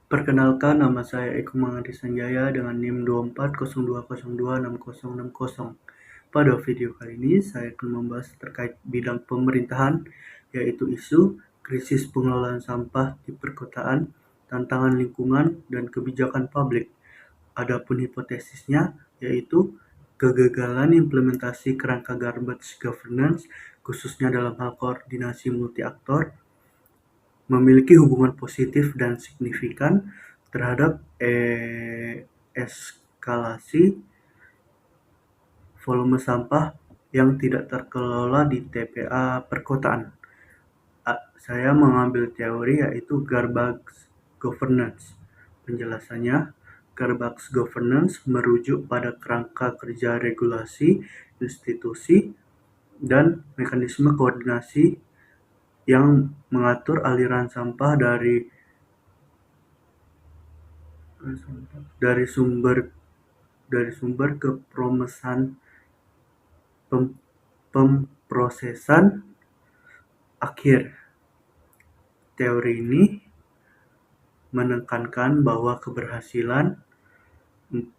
Perkenalkan, nama saya Eko Mangadi Sanjaya dengan NIM 2402026060. Pada video kali ini, saya akan membahas terkait bidang pemerintahan, yaitu isu krisis pengelolaan sampah di perkotaan, tantangan lingkungan, dan kebijakan publik. Adapun hipotesisnya, yaitu kegagalan implementasi kerangka garbage governance, khususnya dalam hal koordinasi multi-aktor, memiliki hubungan positif dan signifikan terhadap eskalasi volume sampah yang tidak terkelola di TPA perkotaan. Saya mengambil teori yaitu garbage governance. Penjelasannya, garbage governance merujuk pada kerangka kerja regulasi, institusi, dan mekanisme koordinasi yang mengatur aliran sampah dari sumber ke pemprosesan akhir. Teori ini menekankan bahwa keberhasilan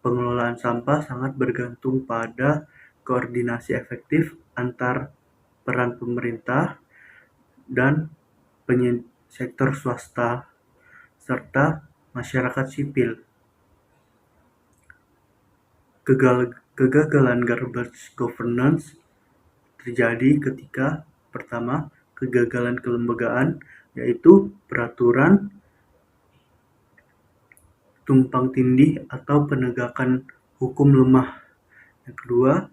pengelolaan sampah sangat bergantung pada koordinasi efektif antar peran pemerintah dan sektor swasta serta masyarakat sipil. Kegagalan garbage governance terjadi ketika pertama, kegagalan kelembagaan, yaitu peraturan tumpang tindih atau penegakan hukum lemah. Yang kedua,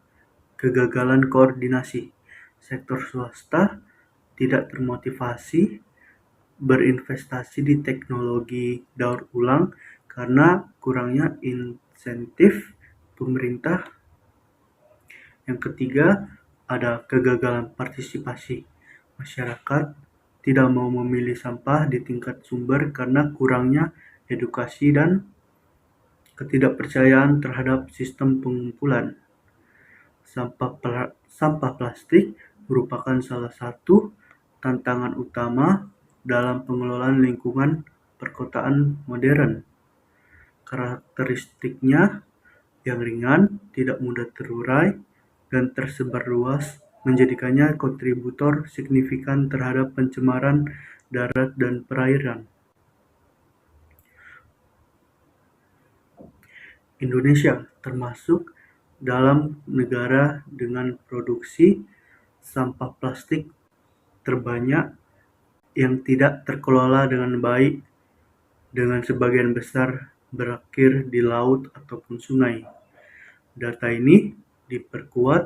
kegagalan koordinasi. Sektor swasta tidak termotivasi berinvestasi di teknologi daur ulang karena kurangnya insentif pemerintah. Yang ketiga, ada kegagalan partisipasi. Masyarakat tidak mau memilih sampah di tingkat sumber karena kurangnya edukasi dan ketidakpercayaan terhadap sistem pengumpulan. Sampah plastik merupakan salah satu tantangan utama dalam pengelolaan lingkungan perkotaan modern. Karakteristiknya yang ringan, tidak mudah terurai, dan tersebar luas menjadikannya kontributor signifikan terhadap pencemaran darat dan perairan. Indonesia termasuk dalam negara dengan produksi sampah plastik terbanyak yang tidak terkelola dengan baik, dengan sebagian besar berakhir di laut ataupun sungai. Data ini diperkuat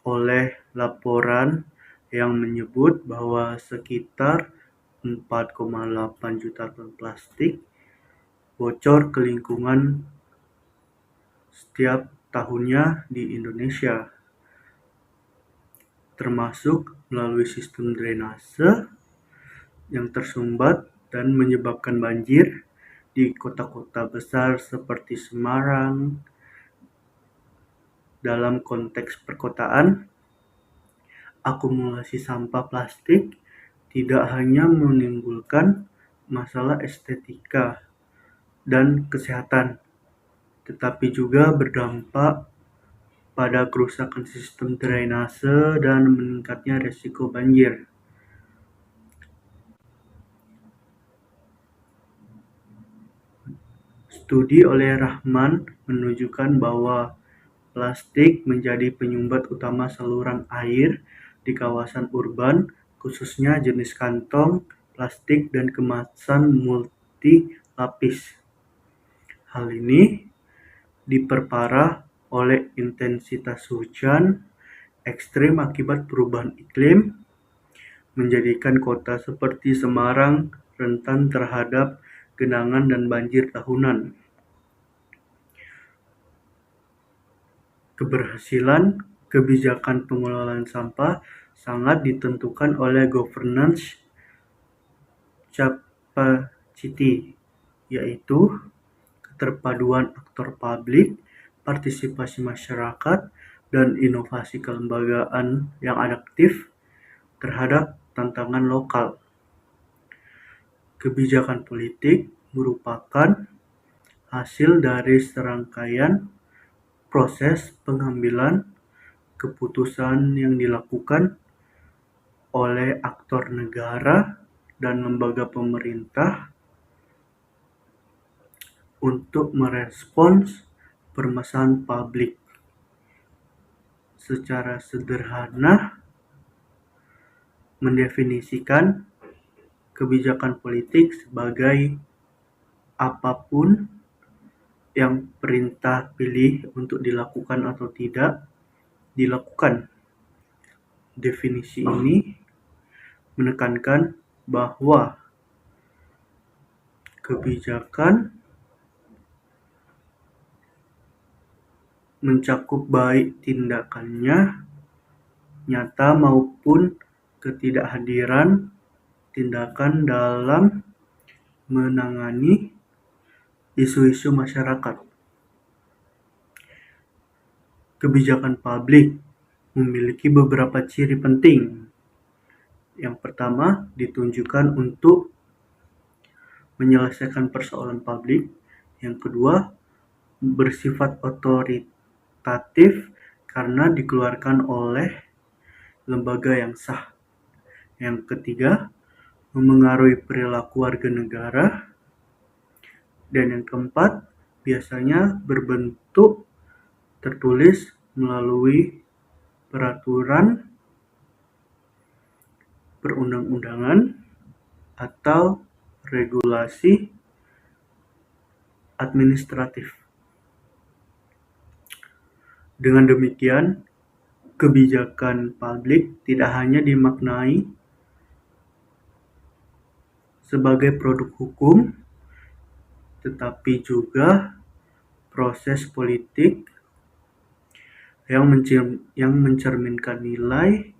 oleh laporan yang menyebut bahwa sekitar 4,8 juta ton plastik bocor ke lingkungan setiap tahunnya di Indonesia, termasuk melalui sistem drainase yang tersumbat dan menyebabkan banjir di kota-kota besar seperti Semarang. Dalam konteks perkotaan, akumulasi sampah plastik tidak hanya menimbulkan masalah estetika dan kesehatan, tetapi juga berdampak pada kerusakan sistem drainase dan meningkatnya risiko banjir. Studi oleh Rahman menunjukkan bahwa plastik menjadi penyumbat utama saluran air di kawasan urban, khususnya jenis kantong plastik dan kemasan multi-lapis. Hal ini diperparah oleh intensitas hujan ekstrim akibat perubahan iklim, menjadikan kota seperti Semarang rentan terhadap genangan dan banjir tahunan. Keberhasilan kebijakan pengelolaan sampah sangat ditentukan oleh governance capacity, yaitu keterpaduan aktor publik, partisipasi masyarakat, dan inovasi kelembagaan yang adaptif terhadap tantangan lokal. Kebijakan politik merupakan hasil dari serangkaian proses pengambilan keputusan yang dilakukan oleh aktor negara dan lembaga pemerintah untuk merespons permasalahan publik. Secara sederhana, mendefinisikan kebijakan politik sebagai apapun yang perintah pilih untuk dilakukan atau tidak dilakukan. Definisi ini menekankan bahwa kebijakan mencakup baik tindakannya nyata maupun ketidakhadiran tindakan dalam menangani isu-isu masyarakat. Kebijakan publik memiliki beberapa ciri penting. Yang pertama, ditunjukkan untuk menyelesaikan persoalan publik. Yang kedua, bersifat otoritatif karena dikeluarkan oleh lembaga yang sah. Yang ketiga, memengaruhi perilaku warga negara. Dan yang keempat, biasanya berbentuk tertulis melalui peraturan perundang-undangan atau regulasi administratif. Dengan demikian, kebijakan publik tidak hanya dimaknai sebagai produk hukum, tetapi juga proses politik yang mencerminkan nilai,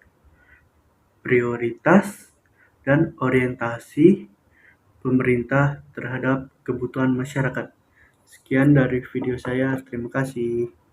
prioritas, dan orientasi pemerintah terhadap kebutuhan masyarakat. Sekian dari video saya, terima kasih.